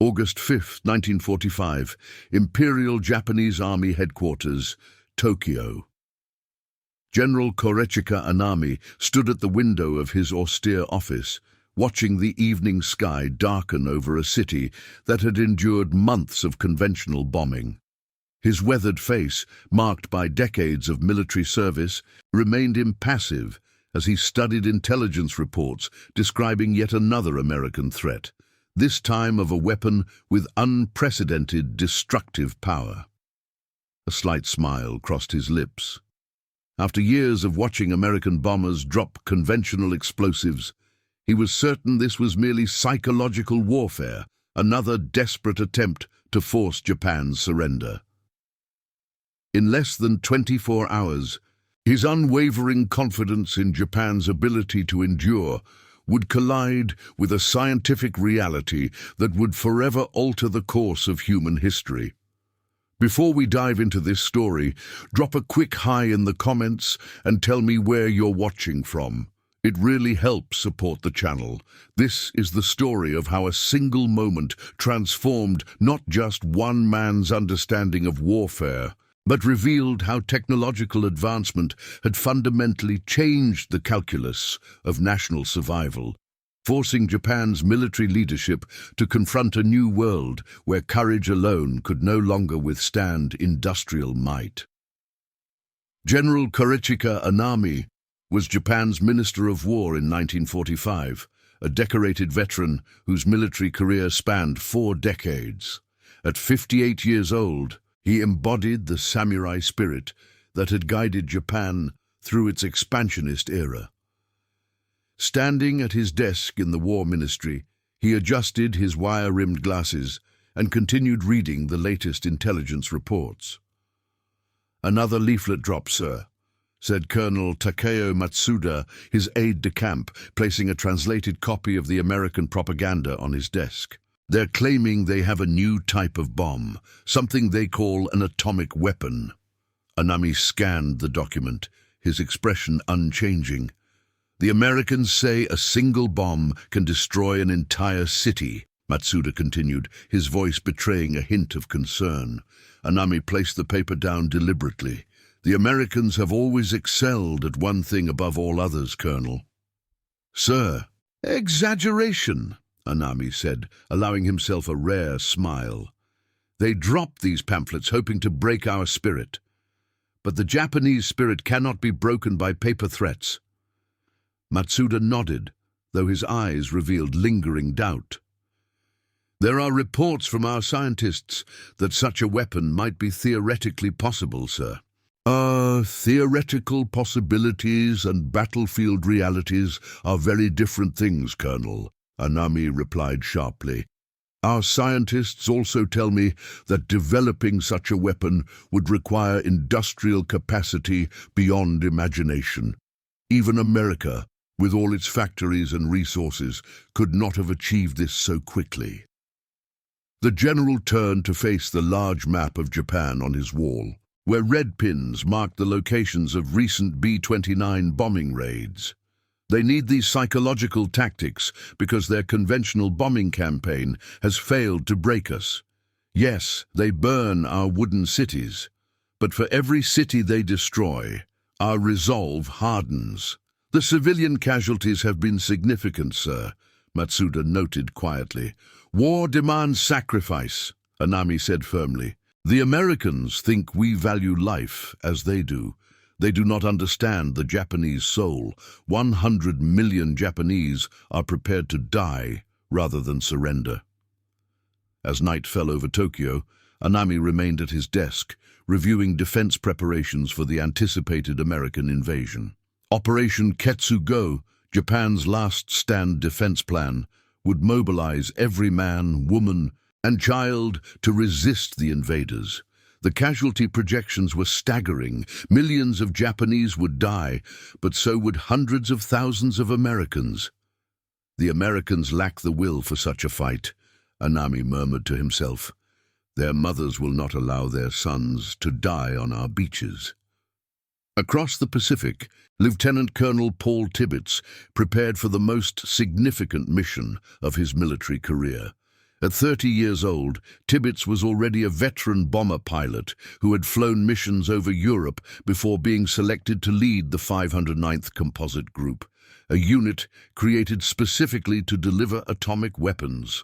August 5, 1945, Imperial Japanese Army Headquarters, Tokyo. General Korechika Anami stood at the window of his austere office, watching the evening sky darken over a city that had endured months of conventional bombing. His weathered face, marked by decades of military service, remained impassive as he studied intelligence reports describing yet another American threat, this time of a weapon with unprecedented destructive power. A slight smile crossed his lips. After years of watching American bombers drop conventional explosives, he was certain this was merely psychological warfare, another desperate attempt to force Japan's surrender. In less than 24 hours, his unwavering confidence in Japan's ability to endure would collide with a scientific reality that would forever alter the course of human history. Before we dive into this story, drop a quick hi in the comments and tell me where you're watching from. It really helps support the channel. This is the story of how a single moment transformed not just one man's understanding of warfare, but revealed how technological advancement had fundamentally changed the calculus of national survival, forcing Japan's military leadership to confront a new world where courage alone could no longer withstand industrial might. General Korechika Anami was Japan's Minister of War in 1945, a decorated veteran whose military career spanned 4 decades. At 58 years old, he embodied the samurai spirit that had guided Japan through its expansionist era. Standing at his desk in the War Ministry, he adjusted his wire-rimmed glasses and continued reading the latest intelligence reports. "Another leaflet drop, sir," said Colonel Takeo Matsuda, his aide-de-camp, placing a translated copy of the American propaganda on his desk. "They're claiming they have a new type of bomb, something they call an atomic weapon." Anami scanned the document, his expression unchanging. "The Americans say a single bomb can destroy an entire city," Matsuda continued, his voice betraying a hint of concern. Anami placed the paper down deliberately. "The Americans have always excelled at one thing above all others, Colonel." "Sir, exaggeration," Anami said, allowing himself a rare smile. "They dropped these pamphlets hoping to break our spirit. But the Japanese spirit cannot be broken by paper threats." Matsuda nodded, though his eyes revealed lingering doubt. "There are reports from our scientists that such a weapon might be theoretically possible, sir." Theoretical possibilities and battlefield realities are very different things, Colonel," Anami replied sharply. "Our scientists also tell me that developing such a weapon would require industrial capacity beyond imagination. Even America, with all its factories and resources, could not have achieved this so quickly." The general turned to face the large map of Japan on his wall, where red pins marked the locations of recent B-29 bombing raids. "They need these psychological tactics because their conventional bombing campaign has failed to break us. Yes, they burn our wooden cities, but for every city they destroy, our resolve hardens." "The civilian casualties have been significant, sir," Matsuda noted quietly. "War demands sacrifice," Anami said firmly. "The Americans think we value life as they do. They do not understand the Japanese soul. 100 million Japanese are prepared to die rather than surrender." As night fell over Tokyo, Anami remained at his desk, reviewing defense preparations for the anticipated American invasion. Operation Ketsugo, Japan's last-stand defense plan, would mobilize every man, woman, and child to resist the invaders. The casualty projections were staggering. Millions of Japanese would die, but so would hundreds of thousands of Americans. "The Americans lack the will for such a fight," Anami murmured to himself. "Their mothers will not allow their sons to die on our beaches." Across the Pacific, Lieutenant Colonel Paul Tibbets prepared for the most significant mission of his military career. At 30 years old, Tibbets was already a veteran bomber pilot who had flown missions over Europe before being selected to lead the 509th Composite Group, a unit created specifically to deliver atomic weapons.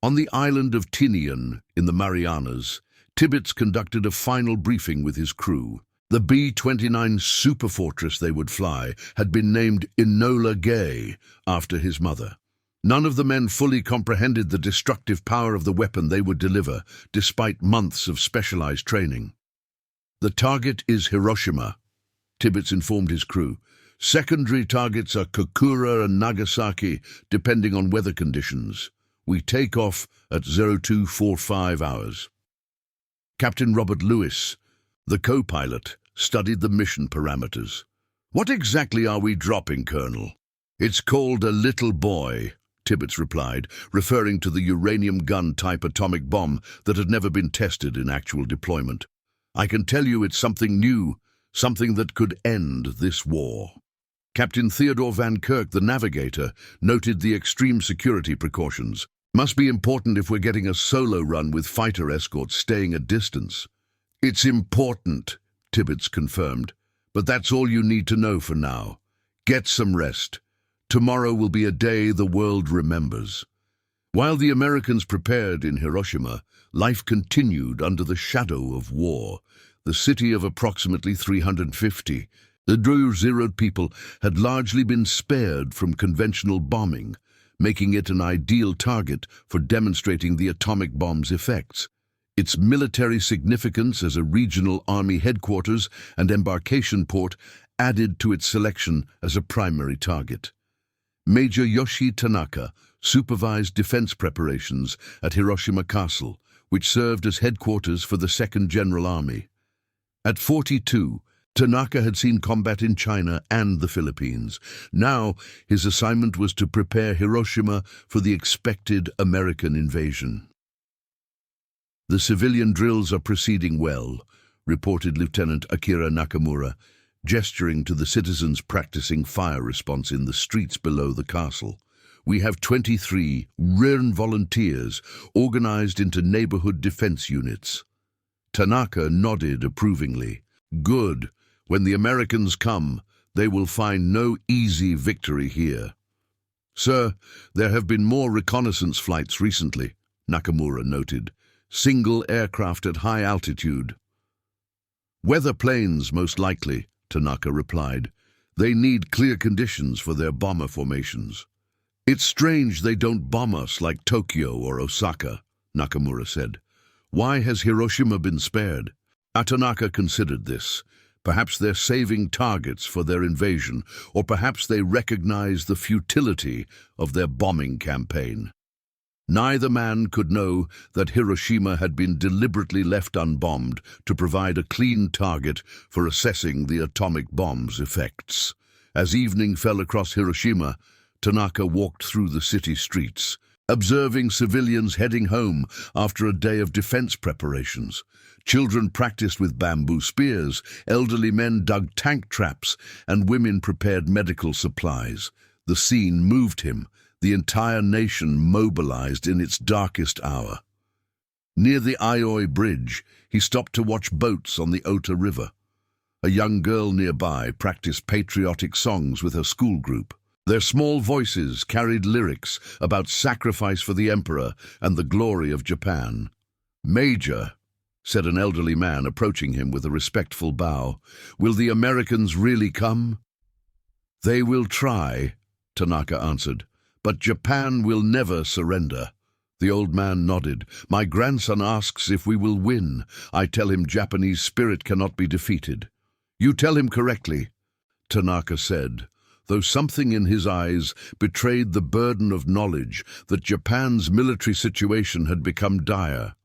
On the island of Tinian, in the Marianas, Tibbets conducted a final briefing with his crew. The B-29 superfortress they would fly had been named Enola Gay after his mother. None of the men fully comprehended the destructive power of the weapon they would deliver, despite months of specialized training. "The target is Hiroshima," Tibbets informed his crew. "Secondary targets are Kokura and Nagasaki, depending on weather conditions. We take off at 0245 hours. Captain Robert Lewis, the co-pilot, studied the mission parameters. "What exactly are we dropping, Colonel?" "It's called a little boy," Tibbets replied, referring to the uranium gun-type atomic bomb that had never been tested in actual deployment. "I can tell you it's something new, something that could end this war." Captain Theodore Van Kirk, the navigator, noted the extreme security precautions. "Must be important if we're getting a solo run with fighter escorts staying at distance." "It's important," Tibbets confirmed, "but that's all you need to know for now. Get some rest. Tomorrow will be a day the world remembers." While the Americans prepared in Hiroshima, life continued under the shadow of war. The city of approximately 350, the zeroed people had largely been spared from conventional bombing, making it an ideal target for demonstrating the atomic bomb's effects. Its military significance as a regional army headquarters and embarkation port added to its selection as a primary target. Major Yoshi Tanaka supervised defense preparations at Hiroshima Castle, which served as headquarters for the Second General Army. At 42, Tanaka had seen combat in China and the Philippines. Now, his assignment was to prepare Hiroshima for the expected American invasion. "The civilian drills are proceeding well," reported Lieutenant Akira Nakamura, gesturing to the citizens practicing fire response in the streets below the castle. "We have 23 RERN volunteers organized into neighborhood defense units." Tanaka nodded approvingly. "Good. When the Americans come, they will find no easy victory here." "Sir, there have been more reconnaissance flights recently," Nakamura noted. "Single aircraft at high altitude." "Weather planes, most likely," Tanaka replied. "They need clear conditions for their bomber formations." "It's strange they don't bomb us like Tokyo or Osaka," Nakamura said. "Why has Hiroshima been spared?" Tanaka considered this. Perhaps they're saving targets for their invasion, or perhaps they recognize the futility of their bombing campaign. Neither man could know that Hiroshima had been deliberately left unbombed to provide a clean target for assessing the atomic bomb's effects. As evening fell across Hiroshima, Tanaka walked through the city streets, observing civilians heading home after a day of defense preparations. Children practiced with bamboo spears, elderly men dug tank traps, and women prepared medical supplies. The scene moved him. The entire nation mobilized in its darkest hour. Near the Aioi Bridge, he stopped to watch boats on the Ota River. A young girl nearby practiced patriotic songs with her school group. Their small voices carried lyrics about sacrifice for the emperor and the glory of Japan. "Major," said an elderly man approaching him with a respectful bow, "will the Americans really come?" "They will try," Tanaka answered. "But Japan will never surrender." The old man nodded. "My grandson asks if we will win. I tell him Japanese spirit cannot be defeated." "You tell him correctly," Tanaka said, though something in his eyes betrayed the burden of knowledge that Japan's military situation had become dire.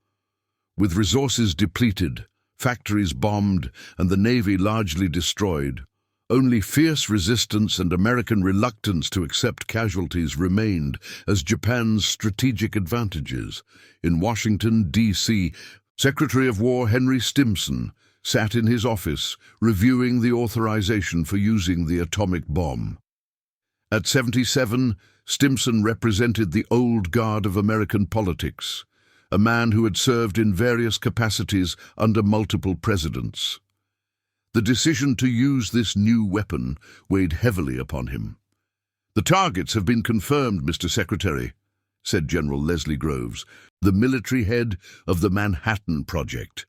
With resources depleted, factories bombed, and the Navy largely destroyed, only fierce resistance and American reluctance to accept casualties remained as Japan's strategic advantages. In Washington, D.C., Secretary of War Henry Stimson sat in his office reviewing the authorization for using the atomic bomb. At 77, Stimson represented the old guard of American politics, a man who had served in various capacities under multiple presidents. The decision to use this new weapon weighed heavily upon him. "The targets have been confirmed, Mr. Secretary," said General Leslie Groves, the military head of the Manhattan Project.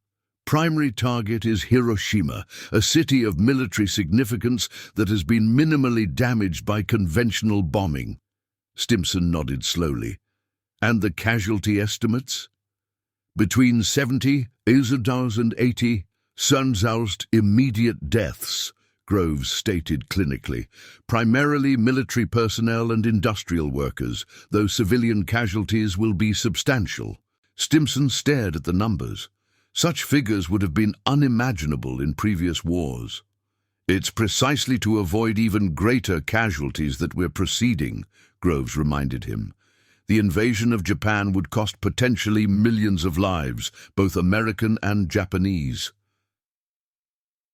"Primary target is Hiroshima, a city of military significance that has been minimally damaged by conventional bombing." Stimson nodded slowly. "And the casualty estimates?" "Between 70,000 and 80,000 immediate deaths," Groves stated clinically, "primarily military personnel and industrial workers, though civilian casualties will be substantial." Stimson stared at the numbers. Such figures would have been unimaginable in previous wars. "It's precisely to avoid even greater casualties that we're proceeding," Groves reminded him. "The invasion of Japan would cost potentially millions of lives, both American and Japanese."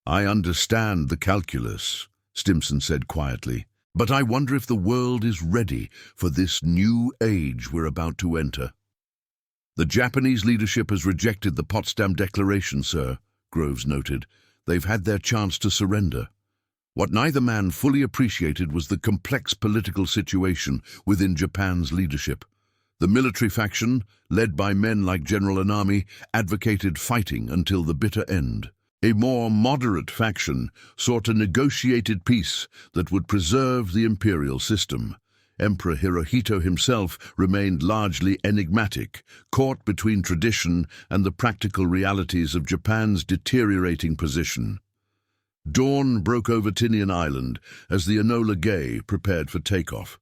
"I understand the calculus," Stimson said quietly, "but I wonder if the world is ready for this new age we're about to enter." "The Japanese leadership has rejected the Potsdam Declaration, sir," Groves noted. "They've had their chance to surrender." What neither man fully appreciated was the complex political situation within Japan's leadership. The military faction, led by men like General Anami, advocated fighting until the bitter end. A more moderate faction sought a negotiated peace that would preserve the imperial system. Emperor Hirohito himself remained largely enigmatic, caught between tradition and the practical realities of Japan's deteriorating position. Dawn broke over Tinian Island as the Enola Gay prepared for takeoff.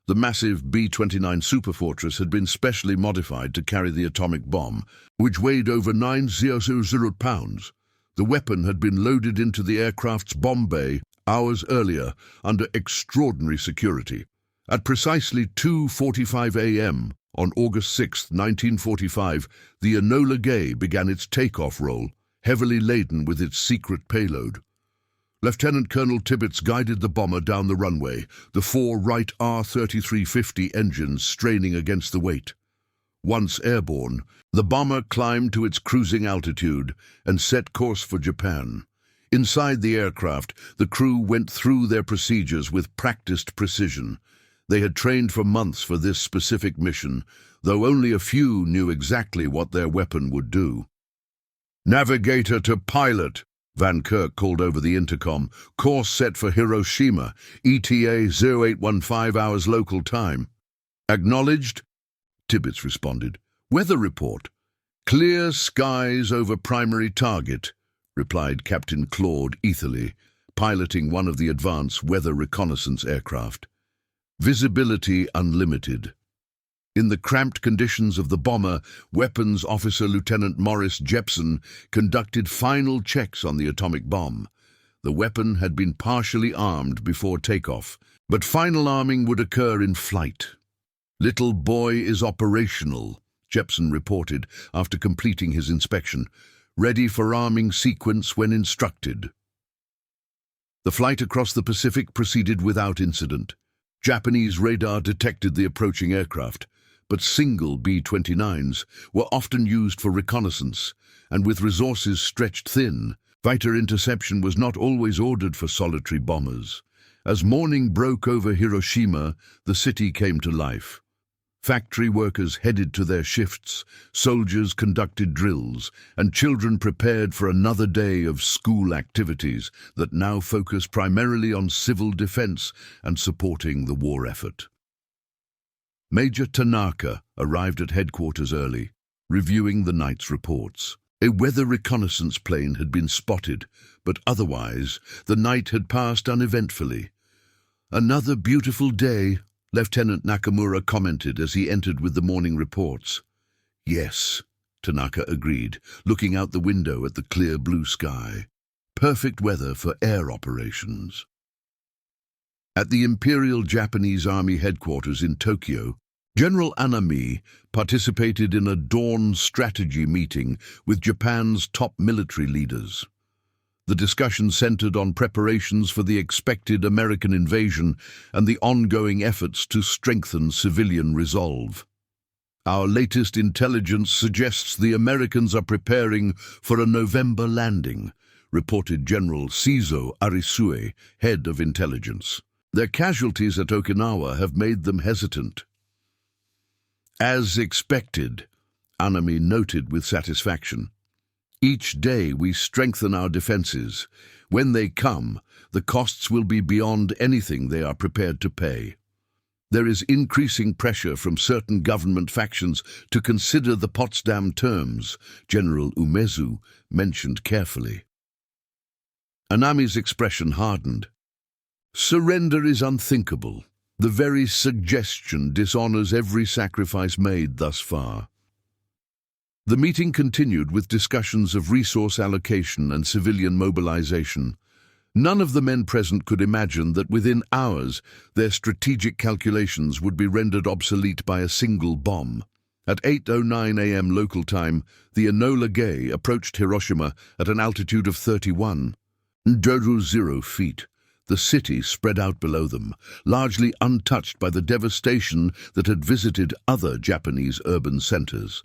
The massive B-29 superfortress had been specially modified to carry the atomic bomb, which weighed over 9,000 pounds. The weapon had been loaded into the aircraft's bomb bay hours earlier under extraordinary security. At precisely 2:45 a.m. on August 6, 1945, the Enola Gay began its takeoff roll, heavily laden with its secret payload. Lieutenant Colonel Tibbets guided the bomber down the runway, the four Wright R-3350 engines straining against the weight. Once airborne, the bomber climbed to its cruising altitude and set course for Japan. Inside the aircraft, the crew went through their procedures with practiced precision. They had trained for months for this specific mission, though only a few knew exactly what their weapon would do. "Navigator to pilot," Van Kirk called over the intercom. "Course set for Hiroshima, ETA 0815 hours local time." "Acknowledged," Tibbets responded. "Weather report." "Clear skies over primary target," replied Captain Claude Etherly, piloting one of the advanced weather reconnaissance aircraft. "Visibility unlimited." In the cramped conditions of the bomber, Weapons Officer Lieutenant Morris Jepson conducted final checks on the atomic bomb. The weapon had been partially armed before takeoff, but final arming would occur in flight. "Little boy is operational," Jepson reported after completing his inspection, "ready for arming sequence when instructed." The flight across the Pacific proceeded without incident. Japanese radar detected the approaching aircraft, but single B-29s were often used for reconnaissance, and with resources stretched thin, fighter interception was not always ordered for solitary bombers. As morning broke over Hiroshima, the city came to life. Factory workers headed to their shifts, soldiers conducted drills, and children prepared for another day of school activities that now focus primarily on civil defense and supporting the war effort. Major Tanaka arrived at headquarters early, reviewing the night's reports. A weather reconnaissance plane had been spotted, but otherwise the night had passed uneventfully. "Another beautiful day," Lieutenant Nakamura commented as he entered with the morning reports. "Yes," Tanaka agreed, looking out the window at the clear blue sky. "Perfect weather for air operations." At the Imperial Japanese Army headquarters in Tokyo, General Anami participated in a dawn strategy meeting with Japan's top military leaders. The discussion centered on preparations for the expected American invasion and the ongoing efforts to strengthen civilian resolve. Our latest intelligence suggests the Americans are preparing for a November landing, reported General Shizo Arisue, head of intelligence. Their casualties at Okinawa have made them hesitant. As expected, Anami noted with satisfaction. Each day we strengthen our defenses. When they come, the costs will be beyond anything they are prepared to pay. There is increasing pressure from certain government factions to consider the Potsdam terms, General Umezu mentioned carefully. Anami's expression hardened. Surrender is unthinkable. The very suggestion dishonors every sacrifice made thus far. The meeting continued with discussions of resource allocation and civilian mobilization. None of the men present could imagine that within hours their strategic calculations would be rendered obsolete by a single bomb. At 8:09 a.m. local time, the Enola Gay approached Hiroshima at an altitude of 31.0 feet. The city spread out below them, largely untouched by the devastation that had visited other Japanese urban centers.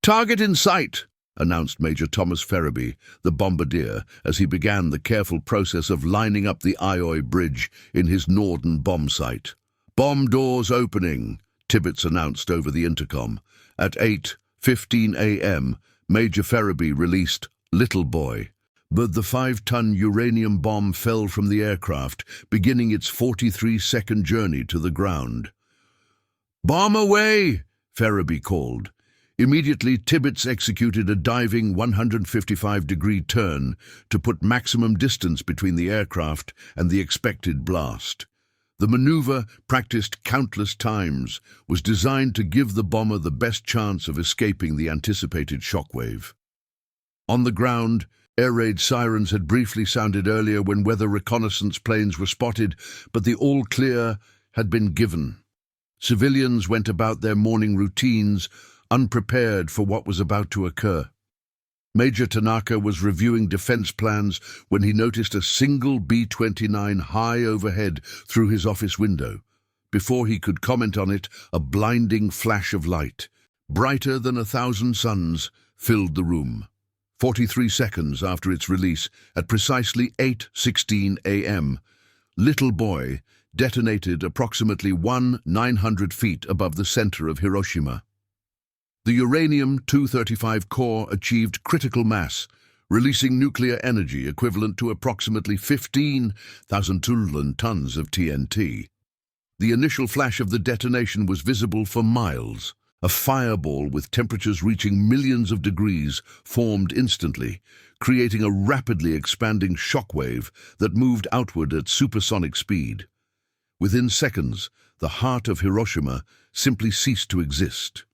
"Target in sight," announced Major Thomas Ferriby, the bombardier, as he began the careful process of lining up the Aioi Bridge in his Norden bomb site. "Bomb doors opening," Tibbets announced over the intercom. At 8:15 a.m., Major Ferriby released Little Boy. But the 5-ton uranium bomb fell from the aircraft, beginning its 43-second journey to the ground. "Bomb away!" Ferriby called. Immediately, Tibbets executed a diving 155-degree turn to put maximum distance between the aircraft and the expected blast. The maneuver, practiced countless times, was designed to give the bomber the best chance of escaping the anticipated shockwave. On the ground, air raid sirens had briefly sounded earlier when weather reconnaissance planes were spotted, but the all-clear had been given. Civilians went about their morning routines, unprepared for what was about to occur. Major Tanaka was reviewing defense plans when he noticed a single B-29 high overhead through his office window. Before he could comment on it, a blinding flash of light, brighter than 1,000 suns, filled the room. 43 seconds after its release, at precisely 8:16 a.m., Little Boy detonated approximately 1,900 feet above the center of Hiroshima. The uranium-235 core achieved critical mass, releasing nuclear energy equivalent to approximately 15,000 tons of TNT. The initial flash of the detonation was visible for miles. A fireball with temperatures reaching millions of degrees formed instantly, creating a rapidly expanding shockwave that moved outward at supersonic speed. Within seconds, the heart of Hiroshima simply ceased to exist.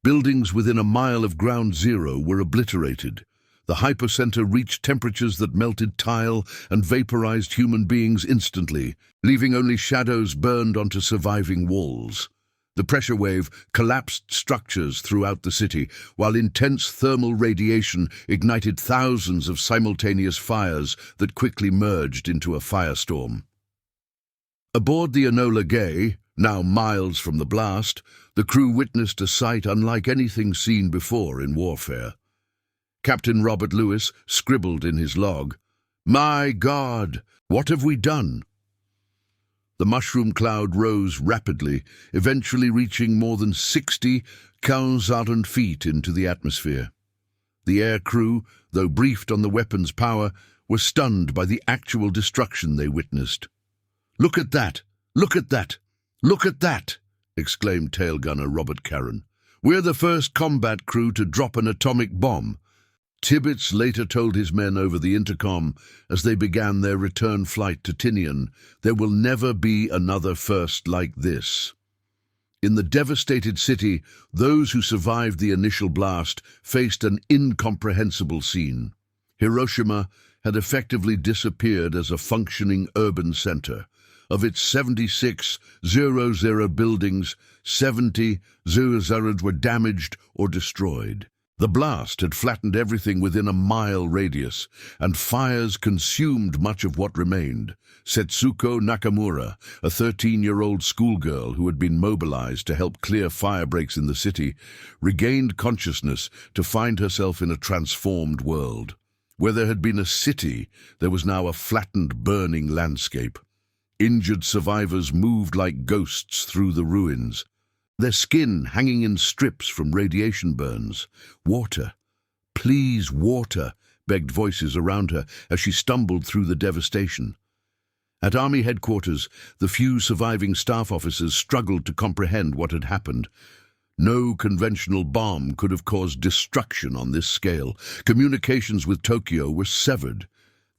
Buildings within a mile of ground zero were obliterated. The hypocenter reached temperatures that melted tile and vaporized human beings instantly, leaving only shadows burned onto surviving walls. The pressure wave collapsed structures throughout the city, while intense thermal radiation ignited thousands of simultaneous fires that quickly merged into a firestorm. Aboard the Enola Gay, now miles from the blast, the crew witnessed a sight unlike anything seen before in warfare. Captain Robert Lewis scribbled in his log, "My God, what have we done?" The mushroom cloud rose rapidly, eventually reaching more than 60,000 feet into the atmosphere. The air crew, though briefed on the weapon's power, were stunned by the actual destruction they witnessed. "Look at that! Look at that! Look at that!" exclaimed tail gunner Robert Caron. "We're the first combat crew to drop an atomic bomb." Tibbets later told his men over the intercom as they began their return flight to Tinian, "There will never be another first like this." In the devastated city, those who survived the initial blast faced an incomprehensible scene. Hiroshima had effectively disappeared as a functioning urban center. Of its 76,000 buildings, 70,000 were damaged or destroyed. The blast had flattened everything within a mile radius, and fires consumed much of what remained. Setsuko Nakamura, a 13-year-old schoolgirl who had been mobilized to help clear fire breaks in the city, regained consciousness to find herself in a transformed world. Where there had been a city, there was now a flattened, burning landscape. Injured survivors moved like ghosts through the ruins, their skin hanging in strips from radiation burns. "Water, please, water," begged voices around her as she stumbled through the devastation. At Army headquarters, the few surviving staff officers struggled to comprehend what had happened. No conventional bomb could have caused destruction on this scale. Communications with Tokyo were severed.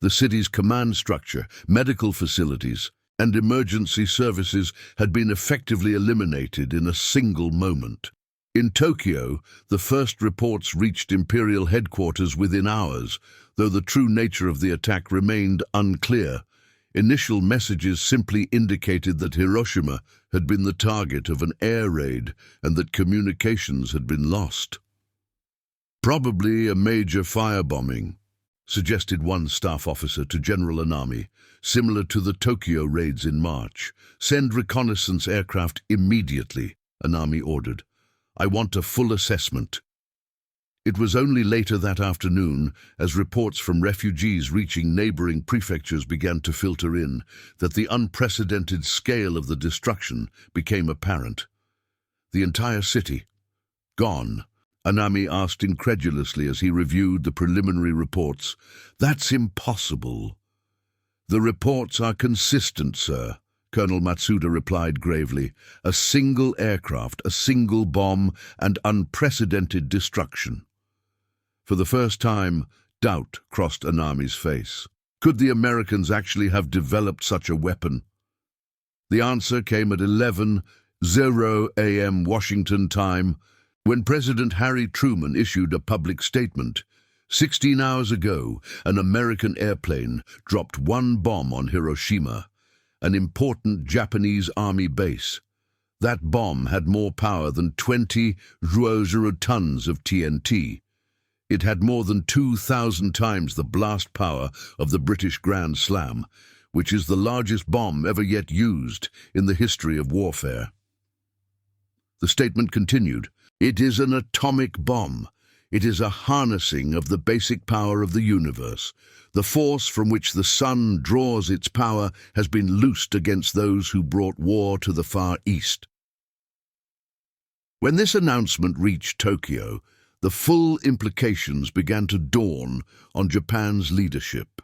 The city's command structure, medical facilities, and emergency services had been effectively eliminated in a single moment. In Tokyo, the first reports reached Imperial headquarters within hours, though the true nature of the attack remained unclear. Initial messages simply indicated that Hiroshima had been the target of an air raid and that communications had been lost. "Probably a major firebombing," suggested one staff officer to General Anami, similar to the Tokyo raids in March. "Send reconnaissance aircraft immediately," Anami ordered. "I want a full assessment." It was only later that afternoon, as reports from refugees reaching neighboring prefectures began to filter in, that the unprecedented scale of the destruction became apparent. The entire city, gone, Anami asked incredulously as he reviewed the preliminary reports. "That's impossible." "The reports are consistent, sir," Colonel Matsuda replied gravely. "A single aircraft, a single bomb, and unprecedented destruction." For the first time, doubt crossed Anami's face. Could the Americans actually have developed such a weapon? The answer came at 11:00 a.m. Washington time, when President Harry Truman issued a public statement. 16 hours ago, an American airplane dropped one bomb on Hiroshima, an important Japanese army base. That bomb had more power than 20 tons of TNT. It had more than 2,000 times the blast power of the British Grand Slam, which is the largest bomb ever yet used in the history of warfare. The statement continued, "It is an atomic bomb. It is a harnessing of the basic power of the universe. The force from which the sun draws its power has been loosed against those who brought war to the Far East." When this announcement reached Tokyo, the full implications began to dawn on Japan's leadership.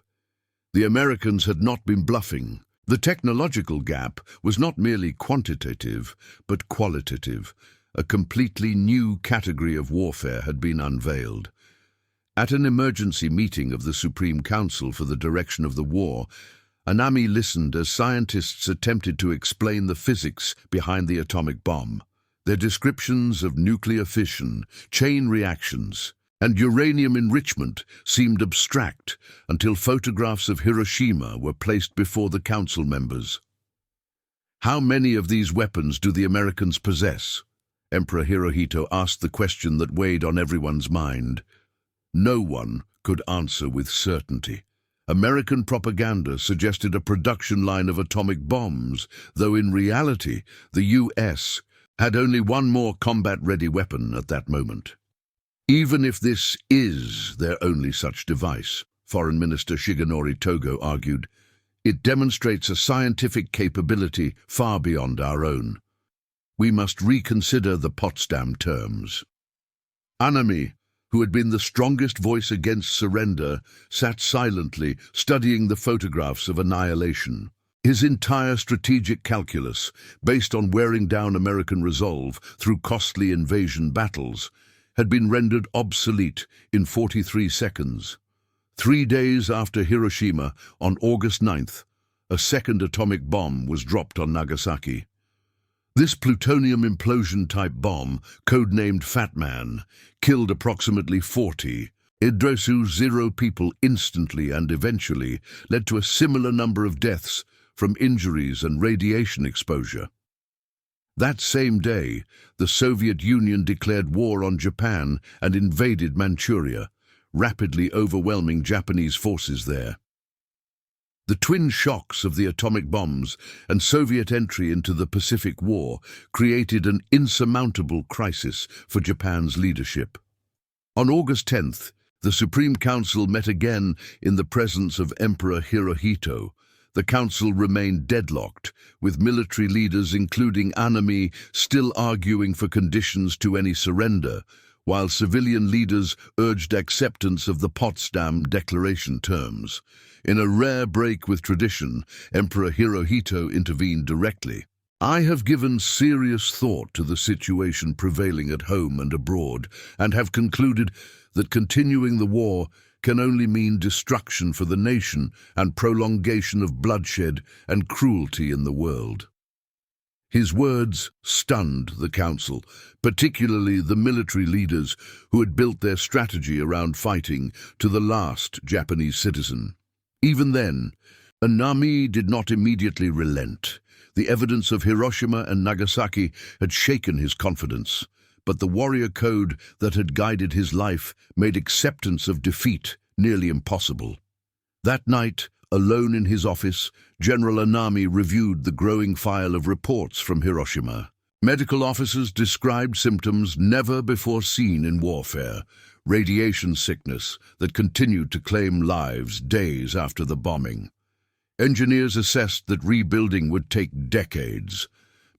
The Americans had not been bluffing. The technological gap was not merely quantitative, but qualitative. A completely new category of warfare had been unveiled. At an emergency meeting of the Supreme Council for the direction of the war, Anami listened as scientists attempted to explain the physics behind the atomic bomb. Their descriptions of nuclear fission, chain reactions, and uranium enrichment seemed abstract until photographs of Hiroshima were placed before the council members. "How many of these weapons do the Americans possess?" Emperor Hirohito asked the question that weighed on everyone's mind. No one could answer with certainty. American propaganda suggested a production line of atomic bombs, though in reality the US had only one more combat-ready weapon at that moment. Even if this is their only such device, Foreign Minister Shigenori Togo argued, it demonstrates a scientific capability far beyond our own. We must reconsider the Potsdam terms. Anami, who had been the strongest voice against surrender, sat silently, studying the photographs of annihilation. His entire strategic calculus, based on wearing down American resolve through costly invasion battles, had been rendered obsolete in 43 seconds. 3 days after Hiroshima, on August 9th, a second atomic bomb was dropped on Nagasaki. This plutonium implosion-type bomb, codenamed Fat Man, killed approximately 40. Zero people instantly and eventually led to a similar number of deaths from injuries and radiation exposure. That same day, the Soviet Union declared war on Japan and invaded Manchuria, rapidly overwhelming Japanese forces there. The twin shocks of the atomic bombs and Soviet entry into the Pacific War created an insurmountable crisis for Japan's leadership. On August 10th, the Supreme Council met again in the presence of Emperor Hirohito. The council remained deadlocked, with military leaders including Anami still arguing for conditions to any surrender, while civilian leaders urged acceptance of the Potsdam Declaration terms. In a rare break with tradition, Emperor Hirohito intervened directly. "I have given serious thought to the situation prevailing at home and abroad, and have concluded that continuing the war can only mean destruction for the nation and prolongation of bloodshed and cruelty in the world." His words stunned the council, particularly the military leaders who had built their strategy around fighting to the last Japanese citizen. Even then, Anami did not immediately relent. The evidence of Hiroshima and Nagasaki had shaken his confidence, but the warrior code that had guided his life made acceptance of defeat nearly impossible. That night, alone in his office, General Anami reviewed the growing file of reports from Hiroshima. Medical officers described symptoms never before seen in warfare: radiation sickness that continued to claim lives days after the bombing. Engineers assessed that rebuilding would take decades.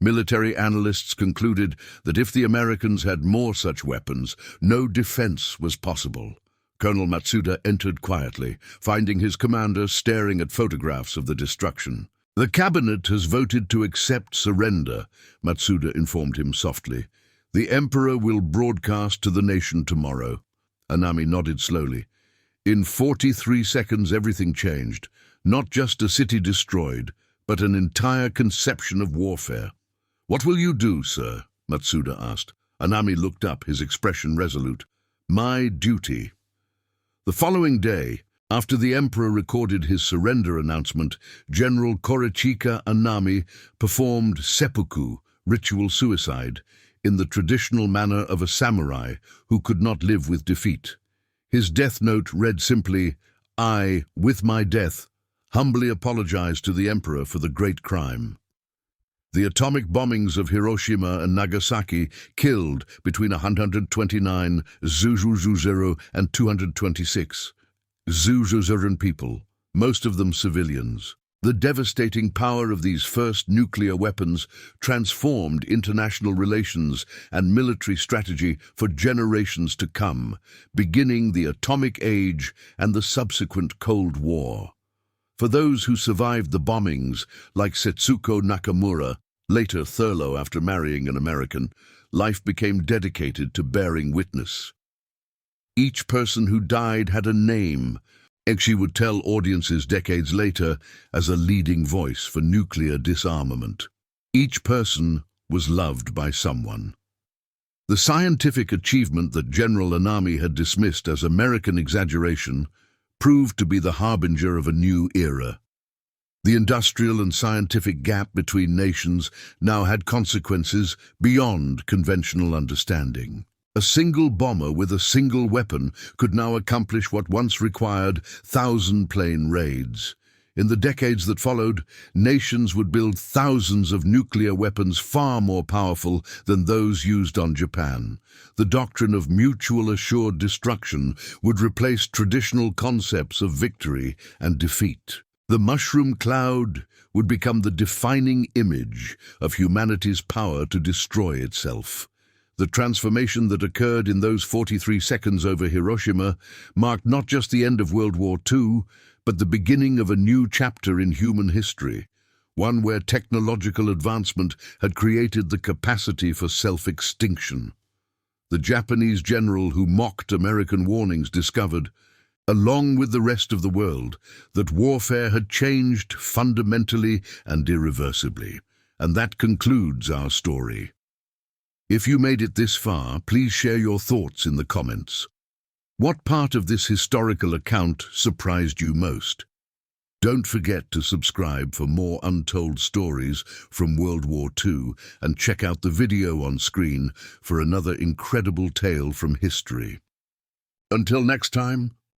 Military analysts concluded that if the Americans had more such weapons, no defense was possible. Colonel Matsuda entered quietly, finding his commander staring at photographs of the destruction. "The cabinet has voted to accept surrender," Matsuda informed him softly. "The Emperor will broadcast to the nation tomorrow." Anami nodded slowly. In 43 seconds everything changed. Not just a city destroyed, but an entire conception of warfare. "What will you do, sir?" Matsuda asked. Anami looked up, his expression resolute. "My duty." The following day, after the emperor recorded his surrender announcement, General Korechika Anami performed seppuku, ritual suicide, in the traditional manner of a samurai who could not live with defeat. His death note read simply, "I, with my death, humbly apologize to the emperor for the great crime." The atomic bombings of Hiroshima and Nagasaki killed between 129 000 and 226 000 people, most of them civilians. The devastating power of these first nuclear weapons transformed international relations and military strategy for generations to come, beginning the atomic age and the subsequent Cold War. For those who survived the bombings, like Setsuko Nakamura, later Thurlow after marrying an American, life became dedicated to bearing witness. Each person who died had a name, and she would tell audiences decades later as a leading voice for nuclear disarmament. Each person was loved by someone. The scientific achievement that General Anami had dismissed as American exaggeration proved to be the harbinger of a new era. The industrial and scientific gap between nations now had consequences beyond conventional understanding. A single bomber with a single weapon could now accomplish what once required 1,000-plane raids. In the decades that followed, nations would build thousands of nuclear weapons far more powerful than those used on Japan. The doctrine of mutual assured destruction would replace traditional concepts of victory and defeat. The mushroom cloud would become the defining image of humanity's power to destroy itself. The transformation that occurred in those 43 seconds over Hiroshima marked not just the end of World War II, but the beginning of a new chapter in human history, one where technological advancement had created the capacity for self-extinction. The Japanese general who mocked American warnings discovered, along with the rest of the world, that warfare had changed fundamentally and irreversibly. And that concludes our story. If you made it this far, please share your thoughts in the comments. What part of this historical account surprised you most? Don't forget to subscribe for more untold stories from World War II and check out the video on screen for another incredible tale from history. Until next time,